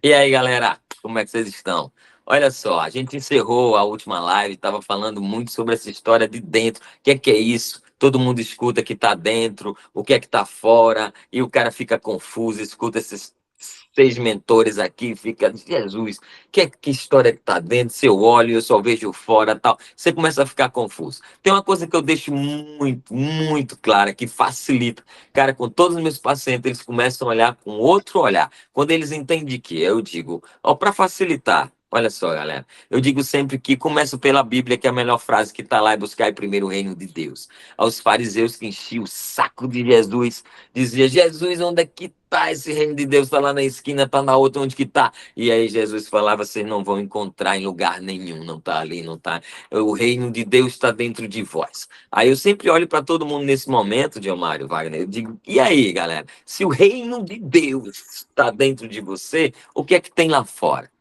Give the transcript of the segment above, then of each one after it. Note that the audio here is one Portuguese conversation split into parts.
E aí, galera, como é que vocês estão? Olha só, a gente encerrou a última live, estava falando muito sobre essa história de dentro. O que é isso? Todo mundo escuta que está dentro, o que é que está fora, e o cara fica confuso, escuta esses seis mentores aqui, fica, Jesus, que história que está dentro? Se eu olho, eu só vejo fora, tal. Você começa a ficar confuso. Tem uma coisa que eu deixo muito clara, que facilita. Cara, com todos os meus pacientes, eles começam a olhar com outro olhar. Quando eles entendem que eu digo, ó, para facilitar, olha só, galera, eu digo sempre que começo pela Bíblia, que é a melhor frase que está lá, é buscar primeiro o reino de Deus. Aos fariseus que enchiam o saco de Jesus, dizia, Jesus, onde é que está esse reino de Deus? Está lá na esquina, está na outra, onde que está? E aí Jesus falava, vocês não vão encontrar em lugar nenhum, não está ali, não está. O reino de Deus está dentro de vós. Aí eu sempre olho para todo mundo nesse momento, Diomário Wagner, eu digo, e aí, galera? Se o reino de Deus está dentro de você, o que é que tem lá fora?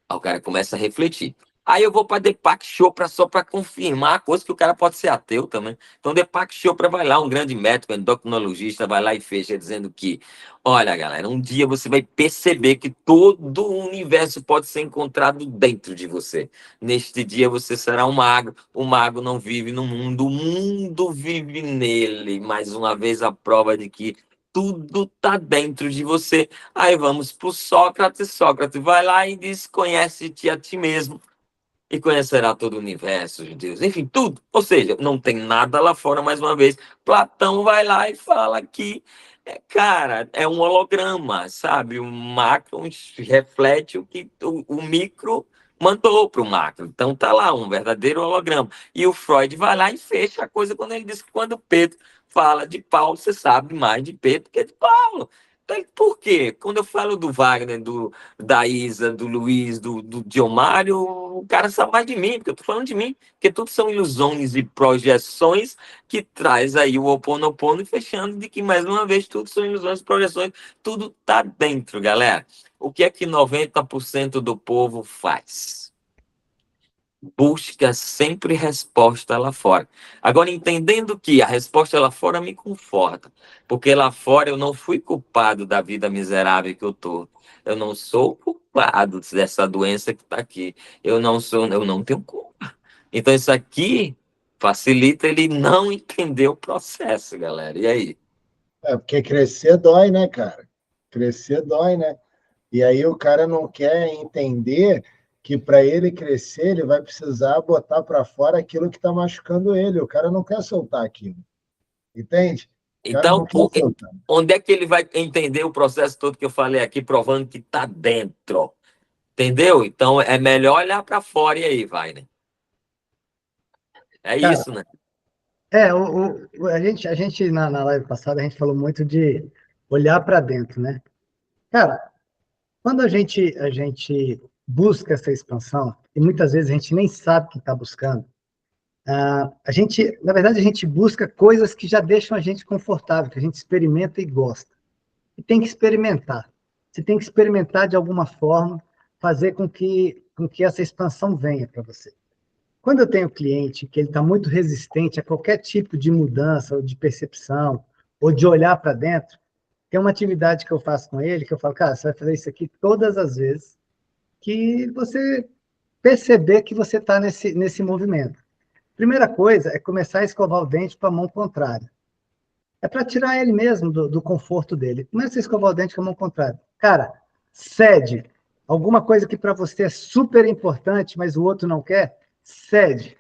Aí o cara começa a refletir. Aí eu vou para Deepak Chopra só para confirmar a coisa que o cara pode ser ateu também. Então Deepak Chopra vai lá, um grande médico, endocrinologista, vai lá e fecha dizendo que, olha, galera, um dia você vai perceber que todo o universo pode ser encontrado dentro de você. Neste dia você será um mago. O mago não vive no mundo, o mundo vive nele. Mais uma vez a prova de que tudo está dentro de você. Aí vamos para o Sócrates. Sócrates vai lá e diz: conhece-te a ti mesmo e conhecerá todo o universo de Deus. Enfim, tudo. Ou seja, não tem nada lá fora, mais uma vez. Platão vai lá e fala que, cara, é um holograma, sabe? O macro reflete o que o micro mandou para o macro. Então tá lá, um verdadeiro holograma. E o Freud vai lá e fecha a coisa quando ele diz que quando Pedro fala de Paulo, você sabe mais de Pedro que de Paulo. Então, por quê? Quando eu falo do Wagner, da Isa, do Luiz, do Diomário, o cara sabe mais de mim, porque eu tô falando de mim, porque tudo são ilusões e projeções que traz aí o Ho Oponopono e fechando de que, mais uma vez, tudo são ilusões e projeções, tudo tá dentro, galera. O que é que 90% do povo faz? Busca sempre resposta lá fora. Agora, entendendo que a resposta lá fora me conforta, porque lá fora eu não fui culpado da vida miserável que eu tô. Eu não sou culpado dessa doença que está aqui. Eu não tenho culpa. Então, isso aqui facilita ele não entender o processo, galera. E aí? É, porque crescer dói, né, cara? Crescer dói, né? E aí o cara não quer entender que para ele crescer, ele vai precisar botar para fora aquilo que está machucando ele. O cara não quer soltar aquilo, entende? O cara Então, não quer soltar. onde é que ele vai entender o processo todo que eu falei aqui, provando que está dentro? Entendeu? Então é melhor olhar para fora e aí vai, né? É Cara, isso, né? a gente na live passada, a gente falou muito de olhar para dentro, né? Cara, quando a gente busca essa expansão, e muitas vezes a gente nem sabe o que está buscando, na verdade, a gente busca coisas que já deixam a gente confortável, que a gente experimenta e gosta. E tem que experimentar. Você tem que experimentar de alguma forma, fazer com que essa expansão venha para você. Quando eu tenho cliente que ele está muito resistente a qualquer tipo de mudança, ou de percepção, ou de olhar para dentro, tem uma atividade que eu faço com ele, que eu falo, cara, você vai fazer isso aqui todas as vezes que você perceber que você está nesse movimento. Primeira coisa é começar a escovar o dente com a mão contrária. É para tirar ele mesmo do conforto dele. Começa a escovar o dente com a mão contrária. Cara, cede. Alguma coisa que para você é super importante, mas o outro não quer, cede.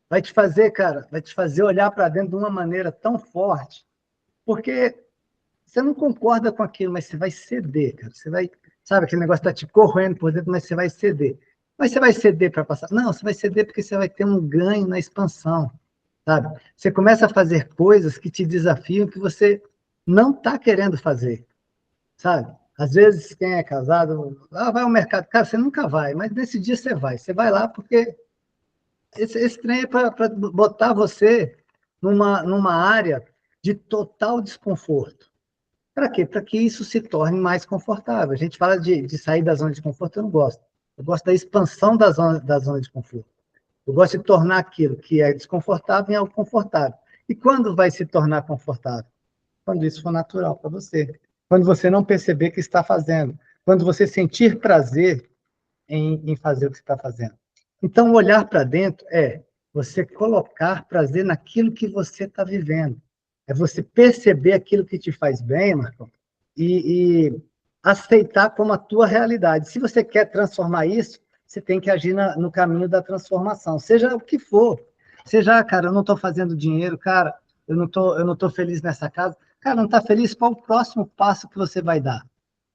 Vai te fazer, cara, vai te fazer olhar para dentro de uma maneira tão forte, porque você não concorda com aquilo, mas você vai ceder, cara. Você vai, sabe, aquele negócio está te corroendo por dentro, mas você vai ceder. Mas você vai ceder para passar? Não, você vai ceder porque você vai ter um ganho na expansão, sabe? Você começa a fazer coisas que te desafiam, que você não está querendo fazer, sabe? Às vezes, quem é casado, vai ao mercado. Cara, você nunca vai, mas nesse dia você vai. Você vai lá porque esse trem é para botar você numa área de total desconforto. Para quê? Para que isso se torne mais confortável. A gente fala de sair da zona de conforto, eu não gosto. Eu gosto da expansão da zona de conforto. Eu gosto de tornar aquilo que é desconfortável em algo confortável. E quando vai se tornar confortável? Quando isso for natural para você. Quando você não perceber que está fazendo. quando você sentir prazer em fazer o que você está fazendo. Então, olhar para dentro é você colocar prazer naquilo que você está vivendo. É você perceber aquilo que te faz bem, Marcão, e aceitar como a tua realidade. Se você quer transformar isso, você tem que agir no caminho da transformação, seja o que for. Seja, cara, eu não estou fazendo dinheiro, cara, eu não tô feliz nessa casa. Cara, não está feliz? Qual o próximo passo que você vai dar?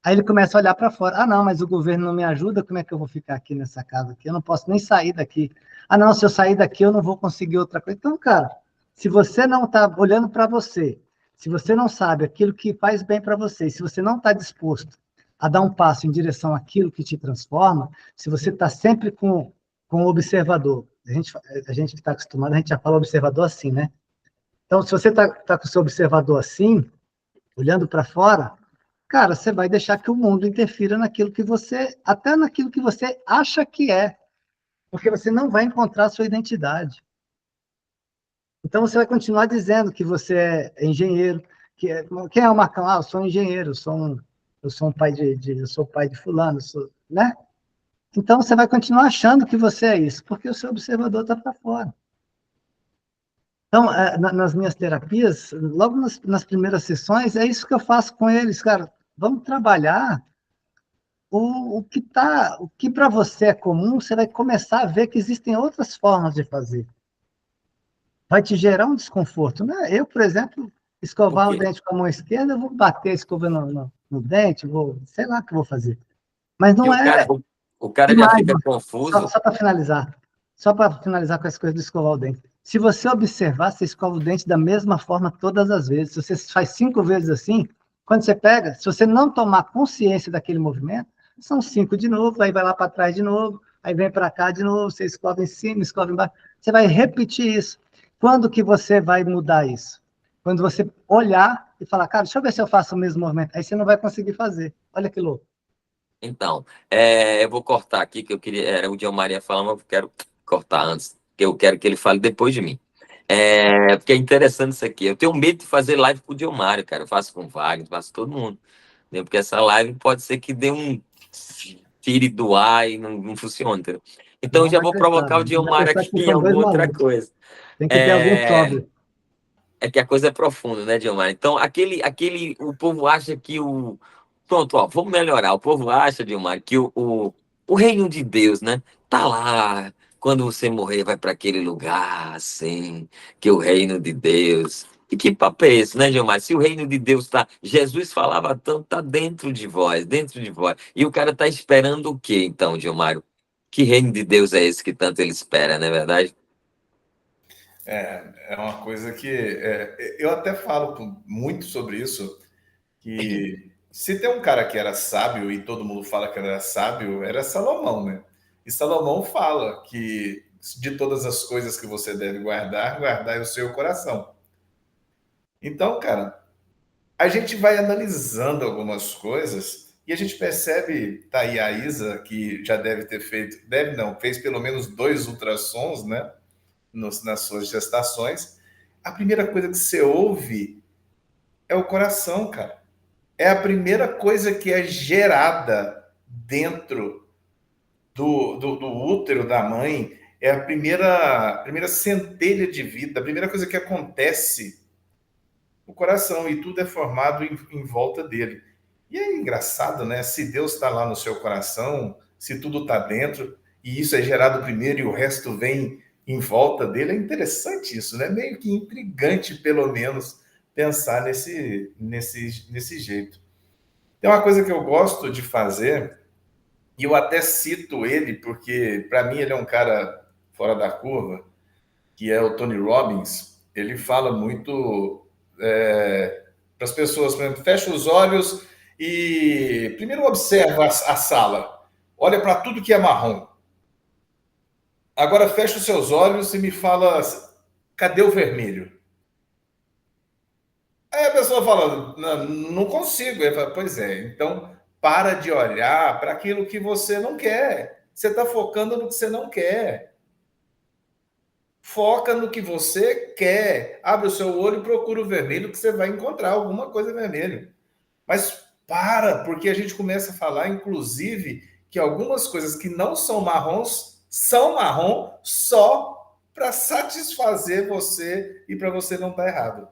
Aí ele começa a olhar para fora. Ah, não, mas o governo não me ajuda, como é que eu vou ficar aqui nessa casa aqui? Eu não posso nem sair daqui. Ah, não, se eu sair daqui eu não vou conseguir outra coisa. Então, cara, se você não está olhando para você, se você não sabe aquilo que faz bem para você, se você não está disposto a dar um passo em direção àquilo que te transforma, se você está sempre com o observador, a gente que está acostumado, a gente já fala observador assim, né? Então, se você tá com o seu observador assim, olhando para fora, cara, você vai deixar que o mundo interfira naquilo que você, até naquilo que você acha que é, porque você não vai encontrar a sua identidade. Então você vai continuar dizendo que você é engenheiro, quem é o Marcão? Ah, eu sou um engenheiro, eu sou um pai eu sou pai de fulano, né? Então você vai continuar achando que você é isso, porque o seu observador está para fora. Então, nas minhas terapias, logo nas primeiras sessões, é isso que eu faço com eles, cara. Vamos trabalhar o que para você é comum, você vai começar a ver que existem outras formas de fazer. Vai te gerar um desconforto, né? Eu, por exemplo, Por escovar o quê? dente com a mão esquerda, eu vou bater a escova no dente, sei lá o que eu vou fazer. Mas E não é. o cara E já mais, fica confuso. só para finalizar com essa coisa de escovar o dente. Se você observar, você escova o dente da mesma forma todas as vezes. Se você faz 5 vezes assim, quando você pega, se você não tomar consciência daquele movimento, são 5 de novo, aí vai lá para trás de novo, aí vem para cá de novo, você escova em cima, escova embaixo. Você vai repetir isso. Quando que você vai mudar isso? Quando você olhar e falar, cara, deixa eu ver se eu faço o mesmo movimento. Aí você não vai conseguir fazer. Olha que louco. Então, eu vou cortar aqui, que eu queria. Era o Diomaria ia falar, mas eu quero cortar antes, que eu quero que ele fale depois de mim. Porque é interessante isso aqui. Eu tenho medo de fazer live com o Diomário, cara. Eu faço com o Wagner, faço com todo mundo. Entendeu? Porque essa live pode ser que dê um tire do ar e não funcione, entendeu? Então, eu Não já vai vou prestar. provocar o Vai Diomário pensar aqui que em são dois alguma outra malucos. coisa. Tem que ter alguém É, sóbrio. É que a coisa é profunda, né, Diomário? Então, o povo acha que o. Pronto, ó, vamos melhorar. O povo acha, Diomário, que o reino de Deus, né, tá lá. Quando você morrer, vai para aquele lugar, assim, que o reino de Deus. E que papo é esse, né, Diomário? Se o reino de Deus tá. Jesus falava tanto, tá dentro de vós, dentro de vós. E o cara tá esperando o quê, então, Diomário? Que reino de Deus é esse que tanto ele espera, não é verdade? É uma coisa que eu até falo muito sobre isso, que se tem um cara que era sábio e todo mundo fala que era sábio, era Salomão, né? E Salomão fala que de todas as coisas que você deve guardar, guardai o seu coração. Então, cara, a gente vai analisando algumas coisas e a gente percebe, tá aí a Isa, que já deve ter feito, deve não, fez pelo menos 2 ultrassons, né? Nas suas gestações, a primeira coisa que você ouve é o coração, cara. É a primeira coisa que é gerada dentro do útero da mãe, é a primeira centelha de vida, a primeira coisa que acontece no coração, e tudo é formado em volta dele. E é engraçado, né? Se Deus está lá no seu coração, se tudo está dentro, e isso é gerado primeiro e o resto vem em volta dele, é interessante isso, né? Meio que intrigante, pelo menos, pensar nesse jeito. Tem uma coisa que eu gosto de fazer, e eu até cito ele, porque para mim ele é um cara fora da curva, que é o Tony Robbins. Ele fala muito para as pessoas, por exemplo, fecha os olhos e primeiro observa a sala, olha para tudo que é marrom. Agora fecha os seus olhos e me fala, cadê o vermelho? Aí a pessoa fala, não consigo. Ele fala, pois é, então para de olhar para aquilo que você não quer. Você está focando no que você não quer. Foca no que você quer. Abre o seu olho e procura o vermelho, que você vai encontrar alguma coisa vermelha. Mas porque a gente começa a falar, inclusive, que algumas coisas que não são marrons são marrom só para satisfazer você e para você não estar errado.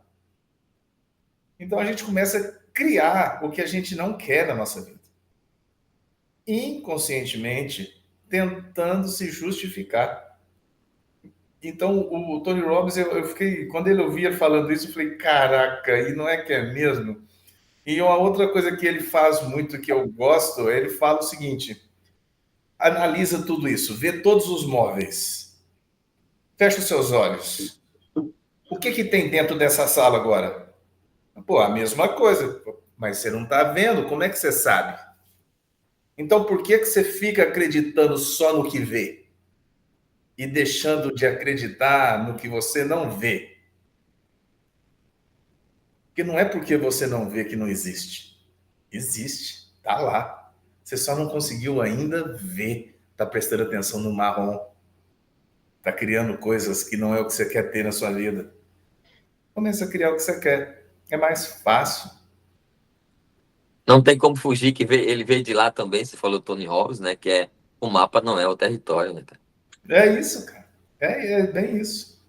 Então a gente começa a criar o que a gente não quer na nossa vida. Inconscientemente, tentando se justificar. Então, o Tony Robbins, eu fiquei, quando ele ouvia falando isso, eu falei, caraca, e não é que é mesmo? E uma outra coisa que ele faz muito, que eu gosto, ele fala o seguinte, analisa tudo isso, vê todos os móveis, fecha os seus olhos. O que tem dentro dessa sala agora? Pô, a mesma coisa, mas você não está vendo, como é que você sabe? Então, por que você fica acreditando só no que vê? E deixando de acreditar no que você não vê? Porque não é porque você não vê que não existe. Existe, tá lá. Você só não conseguiu ainda ver. Tá prestando atenção no marrom. Tá criando coisas que não é o que você quer ter na sua vida. Começa a criar o que você quer. É mais fácil. Não tem como fugir que ele veio de lá também, você falou Tony Robbins, né? Que é o mapa não é o território, né, cara? É isso, cara. É bem isso.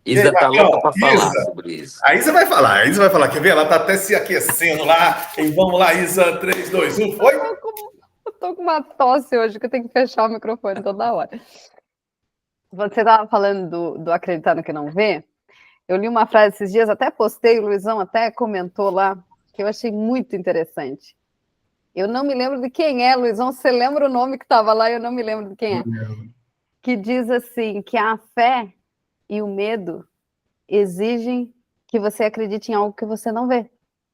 Isa tá louca para falar Isa, sobre isso. a Isa vai falar, quer ver? Ela tá até se aquecendo lá. E vamos lá, Isa, 3, 2, 1, foi? Eu tô com uma tosse hoje que eu tenho que fechar o microfone toda hora. Você estava falando do acreditar no que não vê. Eu li uma frase esses dias, até postei, o Luizão até comentou lá, que eu achei muito interessante. Eu não me lembro de quem é, Luizão, você lembra o nome que estava lá? Eu não me lembro de quem é. Que diz assim, que a fé e o medo exigem que você acredite em algo que você não vê.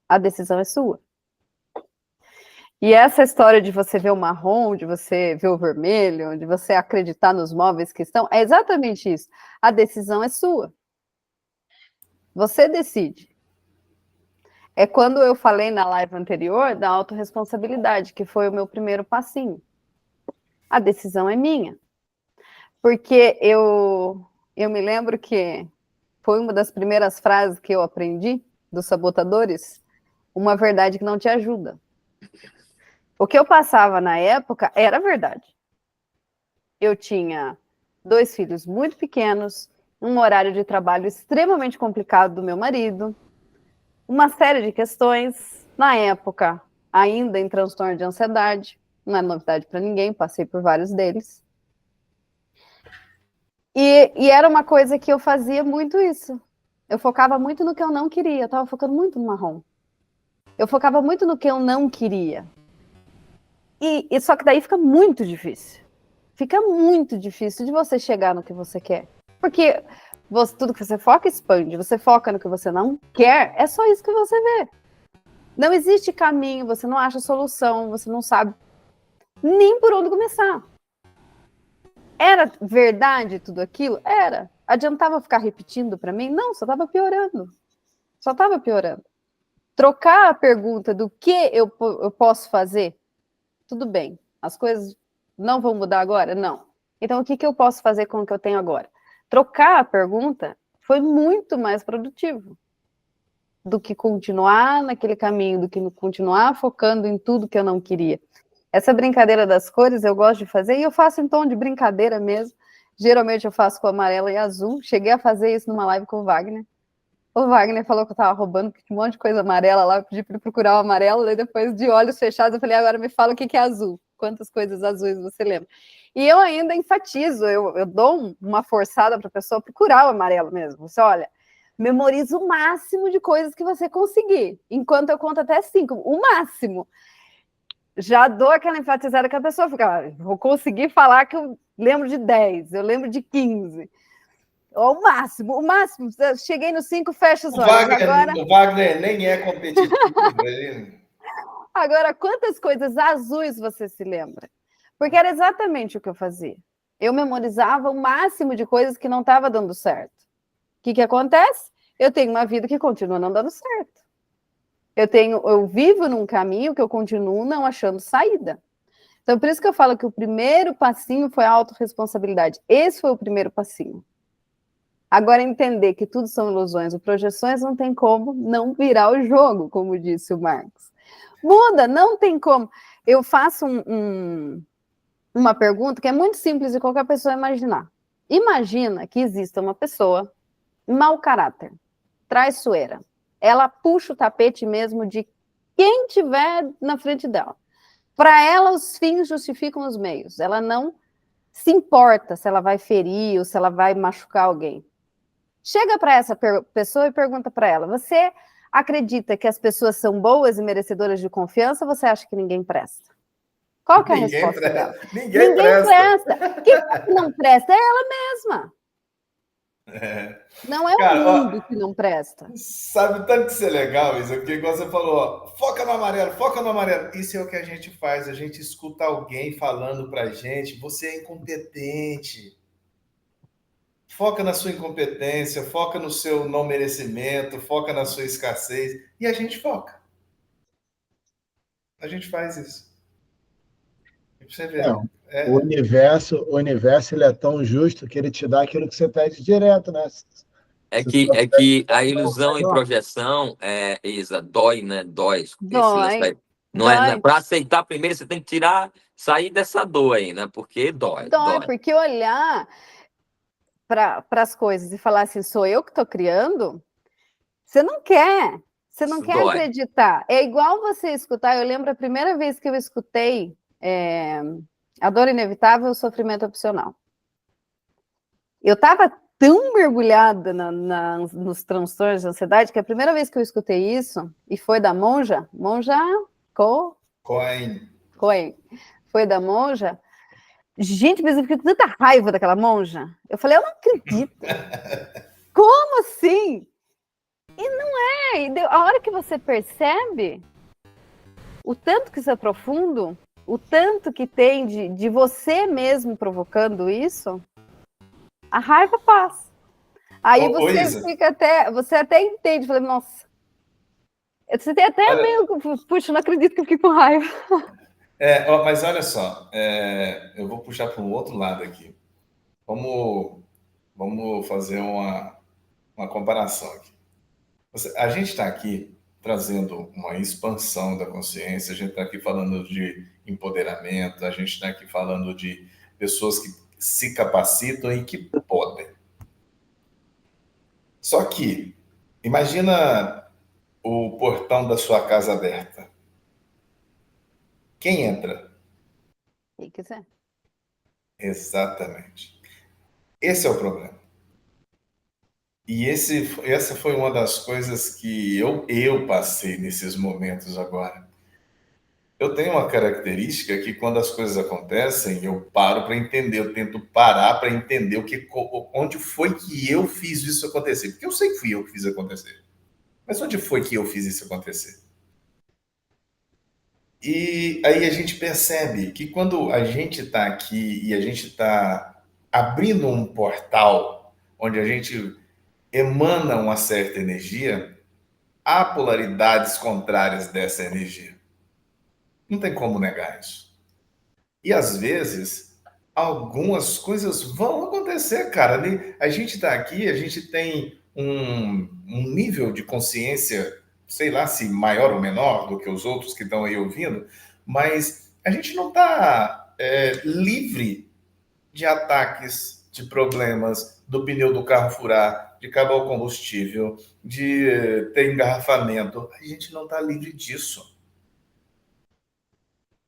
A decisão é sua. E essa história de você ver o marrom, de você ver o vermelho, de você acreditar nos móveis que estão, é exatamente isso. A decisão é sua. Você decide. É quando eu falei na live anterior da autorresponsabilidade, que foi o meu primeiro passinho. A decisão é minha. Porque eu me lembro que foi uma das primeiras frases que eu aprendi dos sabotadores, uma verdade que não te ajuda. O que eu passava na época era verdade. Eu tinha 2 filhos muito pequenos, um horário de trabalho extremamente complicado do meu marido, uma série de questões, na época, ainda em transtorno de ansiedade, não é novidade para ninguém, passei por vários deles. E era uma coisa que eu fazia muito isso. Eu focava muito no que eu não queria, eu estava focando muito no marrom. Eu focava muito no que eu não queria. E só que daí fica muito difícil. Fica muito difícil de você chegar no que você quer. Porque tudo que você foca expande. Você foca no que você não quer, é só isso que você vê. Não existe caminho, você não acha solução, você não sabe nem por onde começar. Era verdade tudo aquilo? Era. Adiantava ficar repetindo para mim? Não, só estava piorando. Só estava piorando. Trocar a pergunta do que eu posso fazer, tudo bem. As coisas não vão mudar agora? Não. Então, o que eu posso fazer com o que eu tenho agora? Trocar a pergunta foi muito mais produtivo do que continuar naquele caminho, do que continuar focando em tudo que eu não queria. Essa brincadeira das cores eu gosto de fazer, e eu faço em tom de brincadeira mesmo. Geralmente eu faço com amarelo e azul. Cheguei a fazer isso numa live com o Wagner. O Wagner falou que eu tava roubando, porque tinha um monte de coisa amarela lá, eu pedi para ele procurar o amarelo, e depois de olhos fechados eu falei, agora me fala o que é azul. Quantas coisas azuis você lembra? E eu ainda enfatizo, eu dou uma forçada para a pessoa procurar o amarelo mesmo. Você olha, memoriza o máximo de coisas que você conseguir, enquanto eu conto até 5, o máximo. Já dou aquela enfatizada que a pessoa fica, vou conseguir falar que eu lembro de 10, eu lembro de 15. O máximo. Cheguei no 5, fecha os olhos. O Wagner nem é competitivo. Agora, quantas coisas azuis você se lembra? Porque era exatamente o que eu fazia. Eu memorizava o máximo de coisas que não estava dando certo. O que acontece? Eu tenho uma vida que continua não dando certo. Eu vivo num caminho que eu continuo não achando saída. Então, por isso que eu falo que o primeiro passinho foi a autorresponsabilidade. Esse foi o primeiro passinho. Agora, entender que tudo são ilusões ou projeções não tem como não virar o jogo, como disse o Marx. Muda, não tem como. Eu faço uma pergunta que é muito simples de qualquer pessoa imaginar. Imagina que exista uma pessoa mau caráter, traiçoeira. Ela puxa o tapete mesmo de quem tiver na frente dela. Para ela, os fins justificam os meios. Ela não se importa se ela vai ferir ou se ela vai machucar alguém. Chega para essa pessoa e pergunta para ela: você acredita que as pessoas são boas e merecedoras de confiança ou você acha que ninguém presta? Qual que é a resposta dela? Ninguém presta. Quem não presta é ela mesma. Não é Cara, o mundo que não presta. Sabe tanto que isso é legal, isso aqui, igual você falou, ó, foca no amarelo, foca no amarelo. Isso é o que a gente faz, a gente escuta alguém falando pra gente, você é incompetente. Foca na sua incompetência, foca no seu não merecimento, foca na sua escassez. E a gente foca. A gente faz isso. E pra você ver. Não. O universo ele é tão justo que ele te dá aquilo que você pede direto, né? É Você que, só é pede que a ilusão e projeção, Isa, dói, né? Dói. Esse lance aí. Não é, para aceitar primeiro, você tem que sair dessa dor aí, né? Porque dói. Porque olhar para as coisas e falar assim, sou eu que estou criando, você não quer. Você não quer acreditar. É igual você escutar. Eu lembro a primeira vez que eu escutei A Dor Inevitável, o Sofrimento Opcional. Eu estava tão mergulhada nos transtornos de ansiedade que a primeira vez que eu escutei isso, e foi da Monja Cohen, foi da Monja. Gente, mas eu fiquei com tanta raiva daquela monja. Eu falei, eu não acredito. Como assim? E não é. E a hora que você percebe o tanto que isso é profundo, o tanto que tem de você mesmo provocando isso, a raiva passa. Aí você até entende, falei, nossa, você tem até meio, puxa, não acredito que eu fiquei com raiva. Mas olha só, eu vou puxar para um outro lado aqui. Vamos fazer uma comparação aqui. A gente está aqui trazendo uma expansão da consciência, a gente está aqui falando de empoderamento, a gente está aqui falando de pessoas que se capacitam e que podem. Só que, imagina o portão da sua casa aberta. Quem entra? Quem quiser. Exatamente. Esse é o problema. E essa foi uma das coisas que eu passei nesses momentos agora. Eu tenho uma característica que quando as coisas acontecem, eu paro para entender, eu tento parar para entender onde foi que eu fiz isso acontecer. Porque eu sei que fui eu que fiz acontecer. Mas onde foi que eu fiz isso acontecer? E aí a gente percebe que quando a gente está aqui e a gente está abrindo um portal onde a gente emana uma certa energia, há polaridades contrárias dessa energia. Não tem como negar isso. E às vezes, algumas coisas vão acontecer, cara. A gente está aqui, a gente tem um nível de consciência, sei lá se maior ou menor do que os outros que estão aí ouvindo, mas a gente não está livre de ataques, de problemas, do pneu do carro furar, de acabar o combustível, de ter engarrafamento. A gente não está livre disso.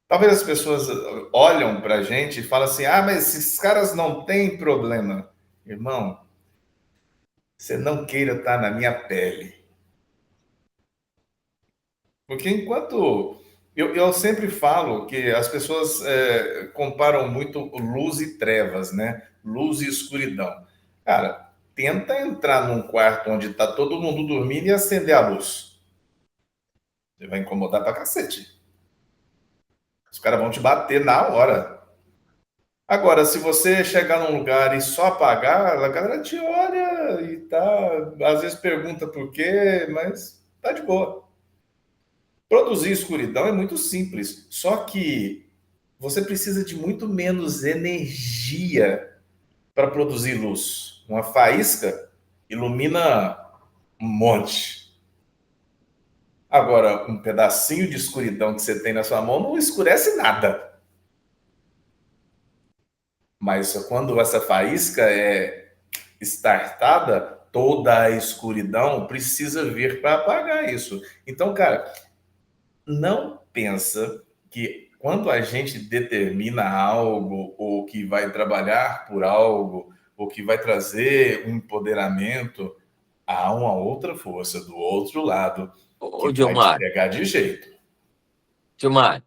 Talvez as pessoas olham para a gente e falam assim, mas esses caras não têm problema. Irmão, você não queira estar na minha pele. Porque enquanto... Eu sempre falo que as pessoas comparam muito luz e trevas, né? Luz e escuridão. Cara, tenta entrar num quarto onde está todo mundo dormindo e acender a luz. Você vai incomodar pra cacete. Os caras vão te bater na hora. Agora, se você chegar num lugar e só apagar, a galera te olha e às vezes pergunta por quê, mas tá de boa. Produzir escuridão é muito simples, só que você precisa de muito menos energia para produzir luz. Uma faísca ilumina um monte. Agora, um pedacinho de escuridão que você tem na sua mão não escurece nada. Mas quando essa faísca é startada, toda a escuridão precisa vir para apagar isso. Então, cara, não pensa que quando a gente determina algo, ou que vai trabalhar por algo, ou que vai trazer um empoderamento, há uma outra força do outro lado que Ô, vai te Gilmar, pegar de jeito. Gilmar,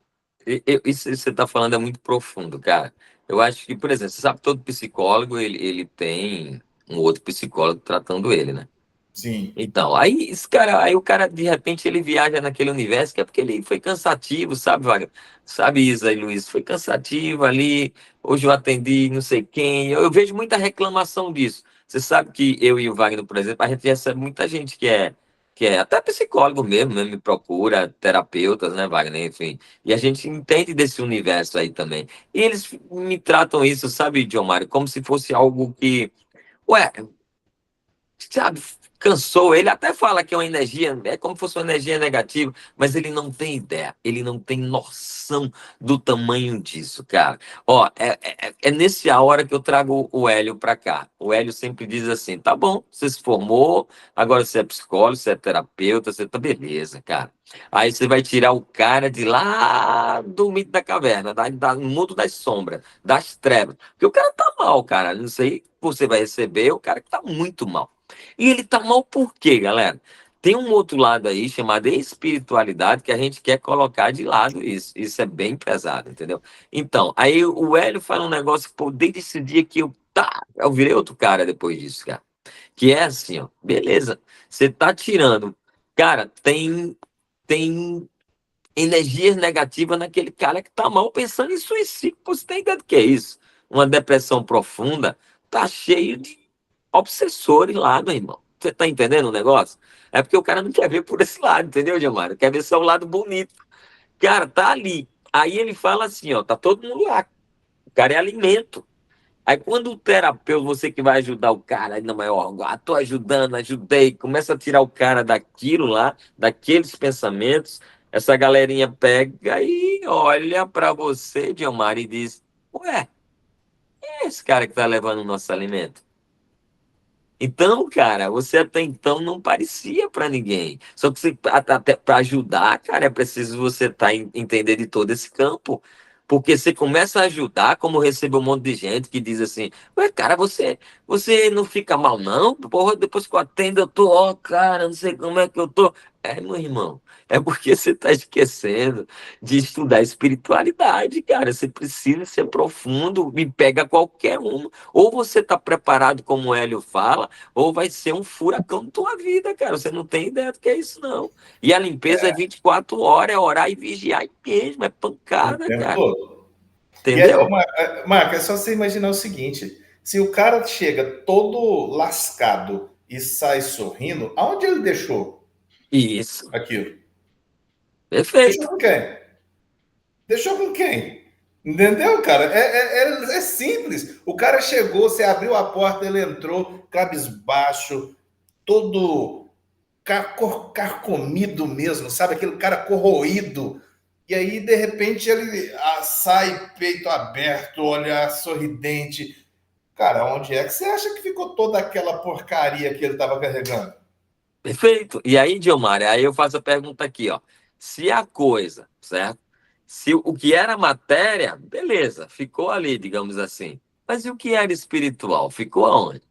isso que você está falando é muito profundo, cara. Eu acho que, por exemplo, você sabe que todo psicólogo, ele tem um outro psicólogo tratando ele, né? Sim, Então, aí, esse cara, aí o cara, de repente, ele viaja naquele universo, que é porque ele foi cansativo, sabe, Wagner? Sabe, Isa e Luiz, foi cansativo ali, hoje eu atendi não sei quem, eu vejo muita reclamação disso. Você sabe que eu e o Wagner, por exemplo, a gente recebe muita gente que é até psicólogo mesmo, né, me procura, terapeutas, né, Wagner, enfim, e a gente entende desse universo aí também. E eles me tratam isso, sabe, Diomário, como se fosse algo que, ué, sabe, cansou. Ele até fala que é uma energia, é como se fosse uma energia negativa, mas ele não tem ideia, ele não tem noção do tamanho disso, cara. Ó, é nessa hora que eu trago o Hélio pra cá. O Hélio sempre diz assim: tá bom, você se formou, agora você é psicólogo, você é terapeuta, você tá beleza, cara. Aí você vai tirar o cara de lá do mito da caverna, no mundo das sombras, das trevas. Porque o cara tá mal, cara. Não sei, você vai receber o cara que tá muito mal. E ele tá mal por quê, galera? Tem um outro lado aí chamado espiritualidade que a gente quer colocar de lado isso. Isso é bem pesado, entendeu? Então, aí o Hélio fala um negócio, pô, desde esse dia que eu virei outro cara depois disso, cara. Que é assim, ó, beleza, você tá tirando. Cara, tem energias negativas naquele cara que tá mal pensando em suicídio. Pô, você tem ideia do que é isso? Uma depressão profunda, tá cheio de obsessores lá, meu irmão. Você tá entendendo o negócio? É porque o cara não quer ver por esse lado, entendeu, Diamara? Quer ver só o lado bonito. Cara, tá ali. Aí ele fala assim, ó, tá todo mundo lá. O cara é alimento. Aí quando o terapeuta, você que vai ajudar o cara, aí não, mas ó, tô ajudando, ajudei, começa a tirar o cara daquilo lá, daqueles pensamentos, essa galerinha pega e olha pra você, Diamara, e diz, ué, quem é esse cara que tá levando o nosso alimento? Então, cara, você até então não parecia para ninguém. Só que você, até para ajudar, cara, é preciso você entender de todo esse campo. Porque você começa a ajudar, como recebe um monte de gente que diz assim: ué, cara, você não fica mal, não? Porra, depois que eu atendo, eu tô, ó, cara, não sei como é que eu tô. É, meu irmão, é porque você tá esquecendo de estudar espiritualidade, cara. Você precisa ser profundo, me pega qualquer um. Ou você tá preparado, como o Hélio fala, ou vai ser um furacão na tua vida, cara. Você não tem ideia do que é isso, não. E a limpeza é 24 horas, é orar e vigiar aí mesmo, é o pancada, tempo cara. todo. E aí, Entendeu? Marco, é só você imaginar o seguinte: se o cara chega todo lascado e sai sorrindo, aonde ele deixou Isso. aquilo? Deixou Perfeito. com quem? Deixou com quem? Entendeu, cara? É simples. O cara chegou, você abriu a porta, ele entrou, cabisbaixo, todo carcomido mesmo, sabe? Aquele cara corroído. E aí, de repente, ele sai peito aberto, olhar sorridente. Cara, onde é que você acha que ficou toda aquela porcaria que ele estava carregando? Perfeito. E aí, Dilmar, aí eu faço a pergunta aqui, ó. Se a coisa, certo? Se o que era matéria, beleza, ficou ali, digamos assim. Mas e o que era espiritual? Ficou aonde?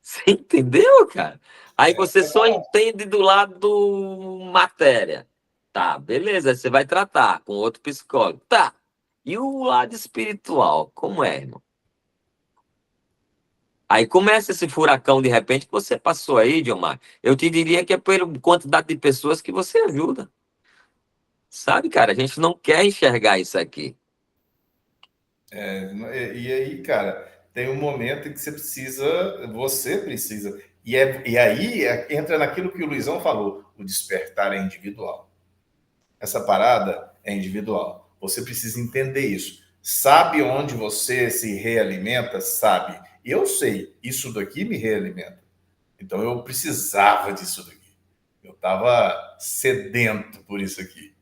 Você entendeu, cara? Aí você só entende do lado matéria. Tá, beleza, aí você vai tratar com outro psicólogo. Tá. E o lado espiritual, como é, irmão? Aí começa esse furacão de repente que você passou aí, Diomar. Eu te diria que é pela quantidade de pessoas que você ajuda. Sabe, cara, a gente não quer enxergar isso aqui. E aí, cara, tem um momento em que você precisa. E aí entra naquilo que o Luizão falou: o despertar é individual. Essa parada é individual. Você precisa entender isso. Sabe onde você se realimenta? Sabe. Eu sei, isso daqui me realimenta. Então eu precisava disso daqui. Eu estava sedento por isso aqui.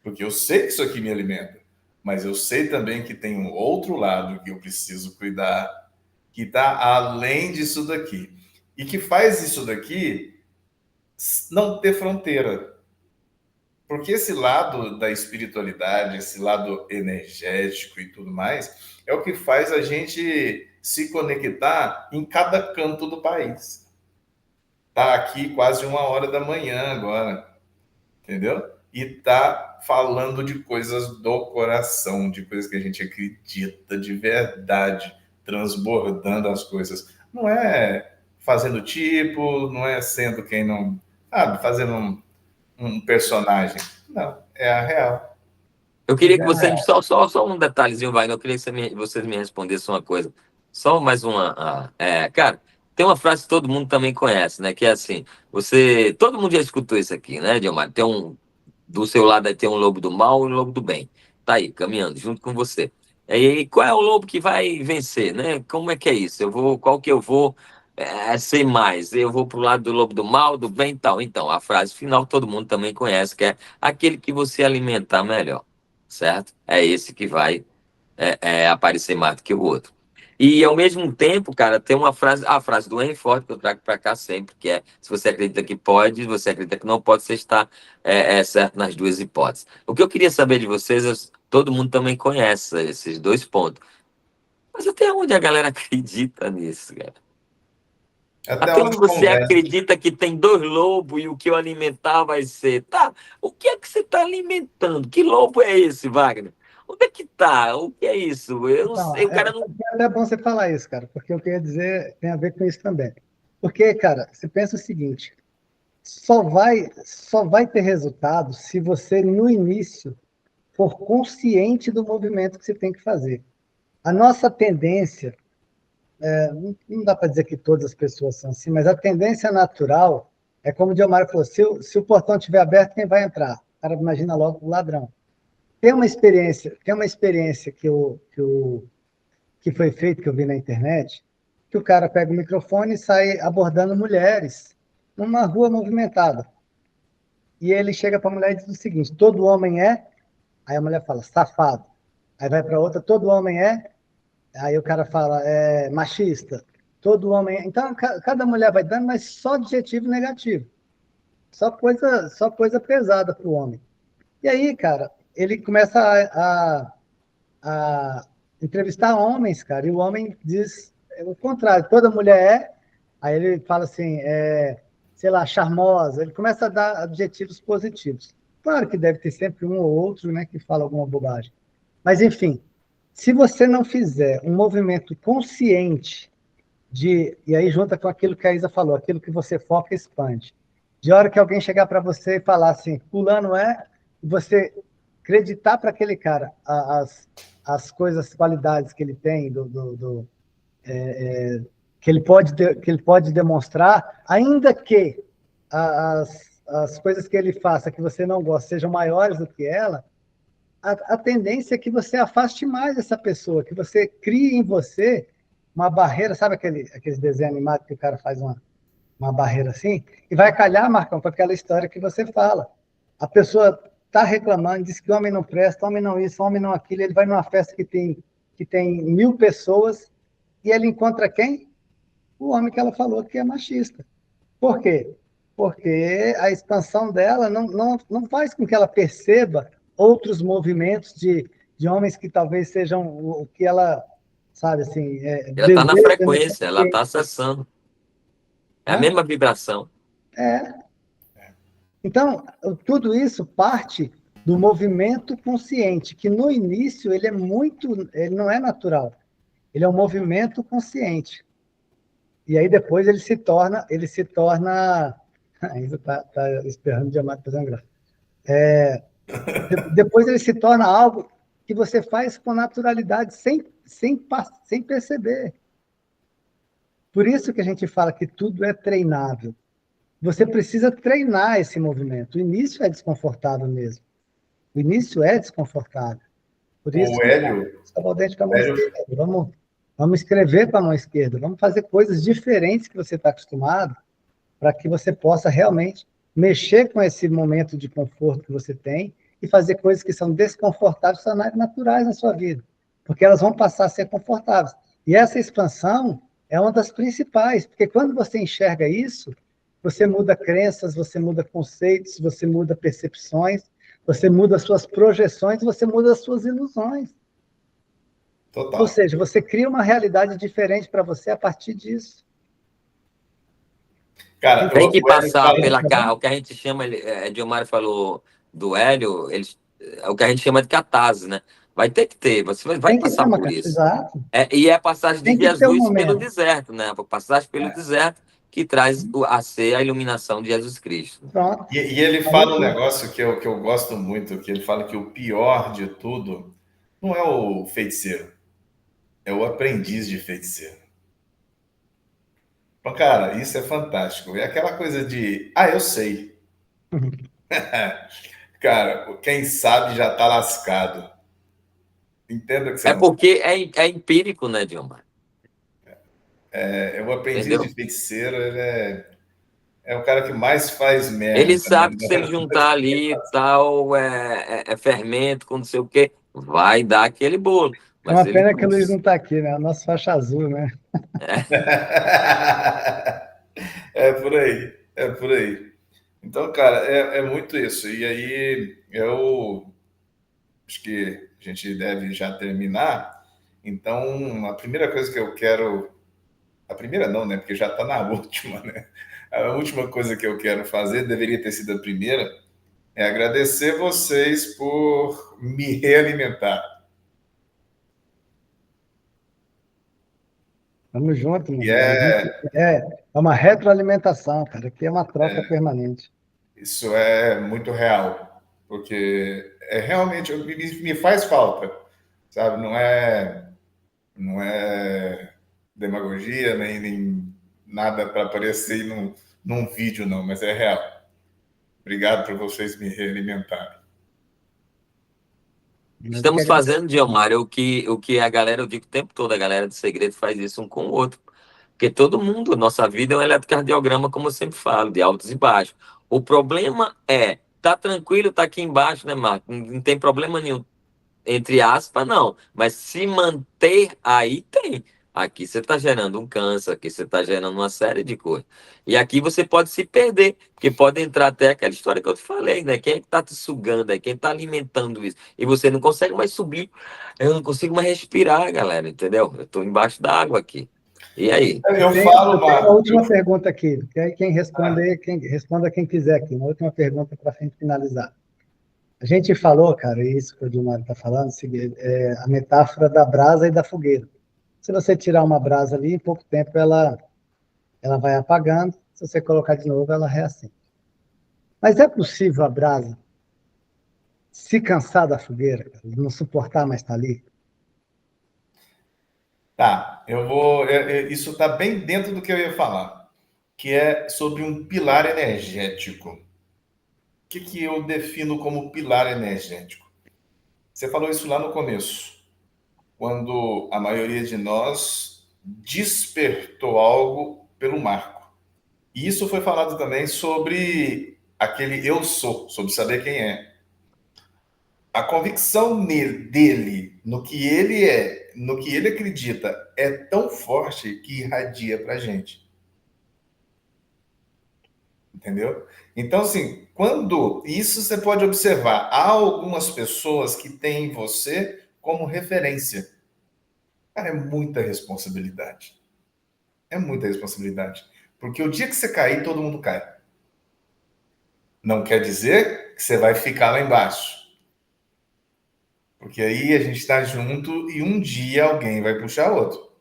Porque eu sei que isso aqui me alimenta. Mas eu sei também que tem um outro lado que eu preciso cuidar, que está além disso daqui. E que faz isso daqui não ter fronteira. Porque esse lado da espiritualidade, esse lado energético e tudo mais, é o que faz a gente se conectar em cada canto do país. Tá aqui quase 1h da manhã agora, entendeu? E tá falando de coisas do coração, de coisas que a gente acredita de verdade, transbordando as coisas. Não é fazendo tipo, não é sendo quem não... fazendo um personagem. Não, é a real. Eu queria que você... Só um detalhezinho, Wagner. Eu queria que vocês me respondessem uma coisa. Só mais uma... cara, tem uma frase que todo mundo também conhece, né? Que é assim, todo mundo já escutou isso aqui, né, Diomário? Do seu lado aí tem um lobo do mal e um lobo do bem. Tá aí, caminhando junto com você. E aí, qual é o lobo que vai vencer, né? Como é que é isso? Qual que eu vou ser mais? Eu vou pro lado do lobo do mal, do bem e tal. Então, a frase final todo mundo também conhece, que é aquele que você alimentar melhor, certo? É esse que vai aparecer mais do que o outro. E, ao mesmo tempo, cara, tem a frase do Henry Ford, que eu trago para cá sempre, que é: se você acredita que pode, você acredita que não pode, você está certo nas duas hipóteses. O que eu queria saber de vocês, todo mundo também conhece esses dois pontos. Mas até onde a galera acredita nisso, cara? Até onde você acredita que tem dois lobos e o que eu alimentar vai ser? Tá, o que é que você está alimentando? Que lobo é esse, Wagner? Onde é que tá? O que é isso? Eu não sei, o cara não... É bom você falar isso, cara, porque o que eu ia dizer tem a ver com isso também. Porque, cara, você pensa o seguinte, só vai ter resultado se você, no início, for consciente do movimento que você tem que fazer. A nossa tendência, não dá para dizer que todas as pessoas são assim, mas a tendência natural é como o Diomário falou, se o portão estiver aberto, quem vai entrar? O cara imagina logo o ladrão. Tem uma experiência que foi feita, que eu vi na internet, que o cara pega o microfone e sai abordando mulheres numa rua movimentada. E ele chega para a mulher e diz o seguinte: todo homem é... Aí a mulher fala, safado. Aí vai para outra, todo homem é... Aí o cara fala, machista. Todo homem é... Então, cada mulher vai dando, mas só adjetivo negativo. Só coisa pesada para o homem. E aí, cara, ele começa a entrevistar homens, cara, e o homem diz o contrário, toda mulher é... Aí ele fala assim, sei lá, charmosa. Ele começa a dar adjetivos positivos. Claro que deve ter sempre um ou outro, né, que fala alguma bobagem. Mas, enfim, se você não fizer um movimento consciente e aí junta com aquilo que a Isa falou, aquilo que você foca e expande. De hora que alguém chegar para você e falar assim, fulano você acreditar para aquele cara as coisas, as qualidades que ele tem, que ele pode demonstrar, ainda que as coisas que ele faça que você não gosta sejam maiores do que ela, a tendência é que você afaste mais essa pessoa, que você crie em você uma barreira, sabe aqueles desenhos animados que o cara faz uma barreira assim? E vai calhar, Marcão, com aquela história que você fala. A pessoa está reclamando, diz que homem não presta, homem não isso, homem não aquilo, ele vai numa festa que tem 1.000 pessoas e ele encontra quem? O homem que ela falou que é machista. Por quê? Porque a expansão dela não faz com que ela perceba outros movimentos de homens que talvez sejam o que ela, sabe, assim... ela está na frequência, ela está acessando. É a mesma vibração. Então, tudo isso parte do movimento consciente, que no início ele não é natural. Ele é um movimento consciente. E aí depois ele se torna ainda está esperando o Diomário fazer uma graça. Depois ele se torna algo que você faz com naturalidade, sem perceber. Por isso que a gente fala que tudo é treinável. Você precisa treinar esse movimento. O início é desconfortável mesmo. O início é desconfortável. Por isso, o Hélio, vamos Vamos escrever com a mão esquerda, vamos fazer coisas diferentes que você está acostumado, para que você possa realmente mexer com esse momento de conforto que você tem e fazer coisas que são desconfortáveis, são naturais na sua vida, porque elas vão passar a ser confortáveis. E essa expansão é uma das principais, porque quando você enxerga isso, você muda crenças, você muda conceitos, você muda percepções, você muda as suas projeções, você muda as suas ilusões. Total. Ou seja, você cria uma realidade diferente para você a partir disso. Cara, Tem que o Hélio passar fala- pela o que a gente chama, Diomário falou do Hélio, é o que a gente chama de catarse, né? Vai ter que ter, você vai Tem que ter passar uma por isso. exato. E é a passagem de Tem que ter um Jesus pelo momento. deserto, né? A passagem pelo deserto que traz a ser a iluminação de Jesus Cristo. Pronto. E ele fala um negócio que eu gosto muito, que ele fala que o pior de tudo não é o feiticeiro, é o aprendiz de feiticeiro. Então, cara, isso é fantástico. É aquela coisa de, eu sei. Cara, quem sabe já tá lascado. Entenda que você É não porque é empírico, né, Diomário? é o aprendiz Entendeu? de feiticeiro, ele é o cara que mais faz Ele merda, sabe que se ele né? juntar ali e tal, é fermento com não sei o quê, vai dar aquele bolo. É Mas uma ele pena não. que o Luiz não está aqui, né? O nosso faixa azul, né? É por aí, é por aí. Então, cara, é muito isso. E aí, eu acho que a gente deve já terminar. Então, a primeira coisa que eu quero. A primeira não, né? Porque já está na última, né? A última coisa que eu quero fazer, deveria ter sido a primeira, é agradecer vocês por me realimentar. Vamos junto, meu E amigo. É uma retroalimentação, cara. Aqui é uma troca permanente. isso é muito real, porque realmente me faz falta, sabe? Não é demagogia nem nada para aparecer num vídeo, não, mas é real. Obrigado por vocês me realimentarem. Estamos fazendo, Diomário, o que a galera, eu digo o tempo todo, a galera do segredo faz isso um com o outro. Porque todo mundo, nossa vida é um eletrocardiograma, como eu sempre falo, de altos e baixos. O problema tá tranquilo, tá aqui embaixo, né, Marco? Não tem problema nenhum, entre aspas, não. Mas se manter aí, tem. Aqui você está gerando um câncer, aqui você está gerando uma série de coisas. E aqui você pode se perder, porque pode entrar até aquela história que eu te falei, né? Quem é que está te sugando aí? Quem está alimentando isso? E você não consegue mais subir. Eu não consigo mais respirar, galera, entendeu? Eu estou embaixo da água aqui. E aí? Eu tenho uma última pergunta aqui. Quem responda quem quiser aqui. Uma última pergunta para a gente finalizar. A gente falou, cara, isso que o Gilmar está falando, a metáfora da brasa e da fogueira. Se você tirar uma brasa ali, em pouco tempo ela vai apagando. Se você colocar de novo, ela reacende. Mas é possível a brasa se cansar da fogueira, cara, não suportar mais estar ali? Tá, eu vou. Isso está bem dentro do que eu ia falar, que é sobre um pilar energético. O que eu defino como pilar energético? Você falou isso lá no começo, quando a maioria de nós despertou algo pelo Marco. E isso foi falado também sobre aquele eu sou, sobre saber quem é. A convicção dele, no que ele é, no que ele acredita, é tão forte que irradia para a gente. Entendeu? Então, assim, quando isso você pode observar, há algumas pessoas que têm você como referência. Cara, é muita responsabilidade. É muita responsabilidade. Porque o dia que você cair, todo mundo cai. Não quer dizer que você vai ficar lá embaixo. Porque aí a gente está junto e um dia alguém vai puxar outro.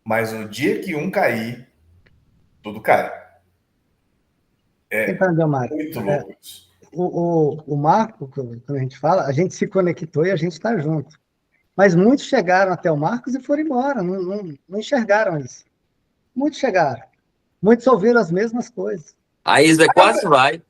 Mas no dia que um cair, tudo cai. Entendeu, Mário? Muito louco isso. O Marco, quando a gente fala, a gente se conectou e a gente está junto. Mas muitos chegaram até o Marcos e foram embora, não enxergaram isso. Muitos chegaram. Muitos ouviram as mesmas coisas. A Isa quase vai.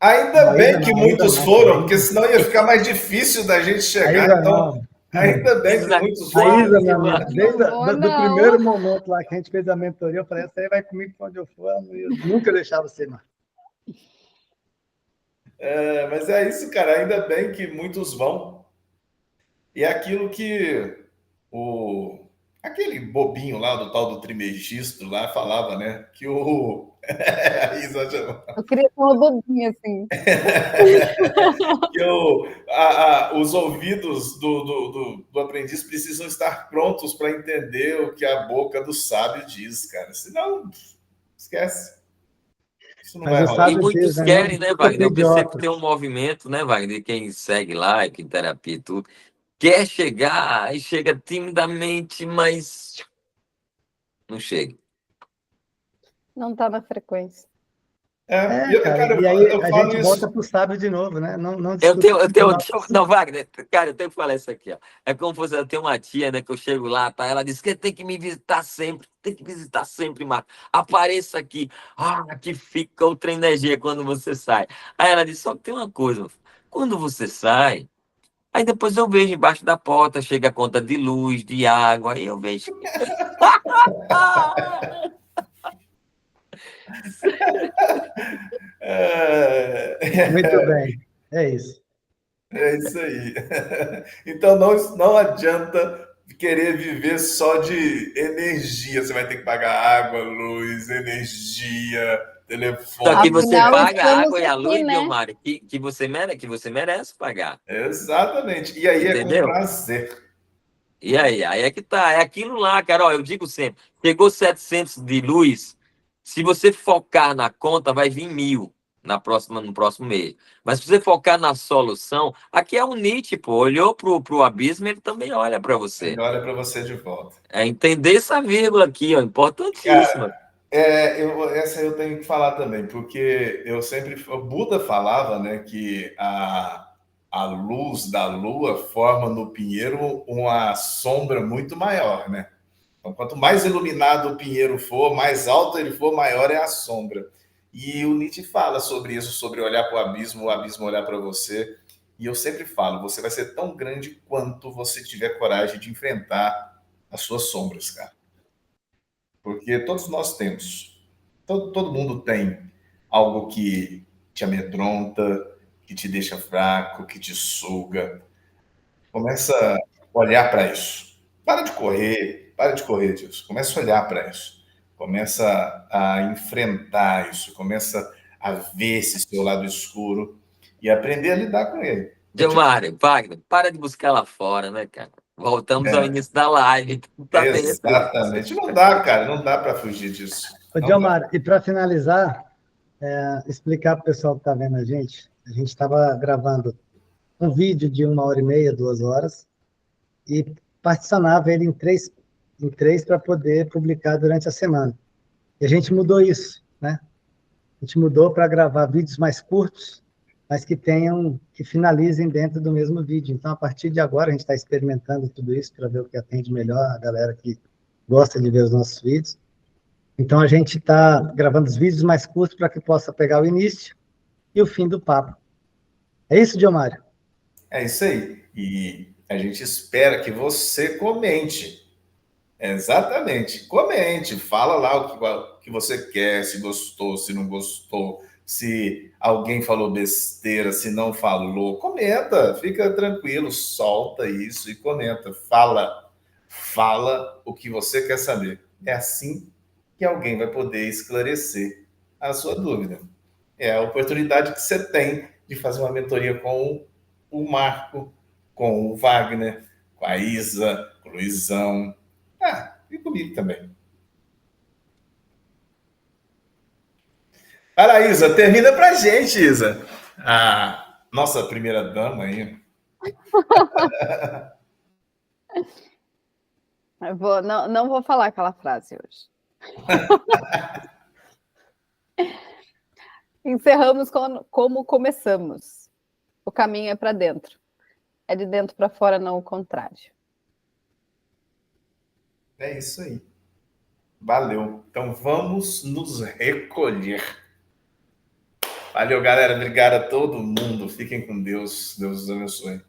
Ainda bem que muitos foram, porque senão ia ficar mais difícil da gente chegar. Então, Ainda bem que muitos A vão. Isa, minha amiga, desde Não vou, do não. primeiro momento lá que a gente fez a mentoria, eu falei, essa aí vai comigo pra onde eu for, eu nunca deixava você, mano. Mas é isso, cara. Ainda bem que muitos vão. E é aquilo que aquele bobinho lá do tal do trimegistro lá falava, né? Que o. A Isa já- Eu queria ser uma bobinha, assim. que os ouvidos do aprendiz precisam estar prontos para entender o que a boca do sábio diz, cara. Senão, esquece. Isso não Mas vai o rolar. E sábio diz, muitos né? Não querem, né, discuta com Wagner? Eu percebo que idiotas. tem um movimento, né, Wagner, de quem segue lá, que terapia e tudo, quer chegar e chega timidamente, mas não chega. Não tá na frequência. Cara, Cara, e aí eu a falo gente isso. volta pro sábio de novo, né? Não Eu discuta tenho, eu com tenho, idiotas. não, Wagner, cara, eu tenho que falar isso aqui, ó. É como fosse, eu tenho uma tia, né, que eu chego lá, tá? Ela diz que tem que me visitar sempre, tem que visitar sempre, Marco. Apareça aqui. Ah, que fica outra energia quando você sai. Aí ela disse, só que tem uma coisa, quando você sai, aí depois eu vejo embaixo da porta, chega a conta de luz, de água, aí eu vejo. Muito bem, é isso. É isso aí. Então não adianta querer viver só de energia. Você vai ter que pagar água, luz, energia, Só que telefone. você Afinal, paga a estamos água e a aqui, luz, meu né? Mário, que você merece pagar. Exatamente. E aí é com Entendeu? prazer. E aí? Aí é que tá. É aquilo lá, cara. Ó, eu digo sempre: chegou 700 de luz, se você focar na conta, vai vir 1.000 no próximo mês. Mas se você focar na solução, aqui é o Nietzsche, pô. Olhou pro abismo, ele também olha para Ele você. olha para você de volta. É entender essa vírgula aqui, ó, importantíssima. Essa eu tenho que falar também, porque o Buda falava, né, que a luz da lua forma no pinheiro uma sombra muito maior, né? Então, quanto mais iluminado o pinheiro for, mais alto ele for, maior é a sombra. E o Nietzsche fala sobre isso, sobre olhar para o abismo olhar para você. E eu sempre falo, você vai ser tão grande quanto você tiver coragem de enfrentar as suas sombras, cara. Porque todos nós temos. Todo mundo tem algo que te amedronta, que te deixa fraco, que te suga. Começa a olhar para isso. Para de correr disso. Começa a olhar para isso. Começa a enfrentar isso. Começa a ver esse seu lado escuro e aprender a lidar com ele. Gilmário, Wagner, para de buscar lá fora, né, cara? Voltamos ao início da live. Tá bem, Exatamente. Não dá, cara. Não dá para fugir disso. Ô, Não dá. Diomar, e para finalizar, explicar para o pessoal que está vendo a gente estava gravando um vídeo de 1h30, 2 horas, e particionava ele em três para poder publicar durante a semana. E a gente mudou isso, né? A gente mudou para gravar vídeos mais curtos, mas que finalizem dentro do mesmo vídeo. Então, a partir de agora, a gente está experimentando tudo isso para ver o que atende melhor a galera que gosta de ver os nossos vídeos. Então, a gente está gravando os vídeos mais curtos para que possa pegar o início e o fim do papo. É isso, Diomário? É isso aí. E a gente espera que você comente. Exatamente. Comente, fala lá o que você quer, se gostou, se não gostou, se alguém falou besteira, se não falou. Comenta, fica tranquilo, solta isso e comenta. Fala o que você quer saber. É assim que alguém vai poder esclarecer a sua dúvida. É a oportunidade que você tem de fazer uma mentoria com o Marco, com o Wagner, com a Isa, com o Luizão. E comigo também. Para, Isa, termina pra gente, Isa. A nossa primeira dama aí. Não vou falar aquela frase hoje. Encerramos como começamos. O caminho é para dentro. É de dentro para fora, não o contrário. É isso aí. Valeu. Então vamos nos recolher. Valeu, galera. Obrigado a todo mundo. Fiquem com Deus. Deus os abençoe.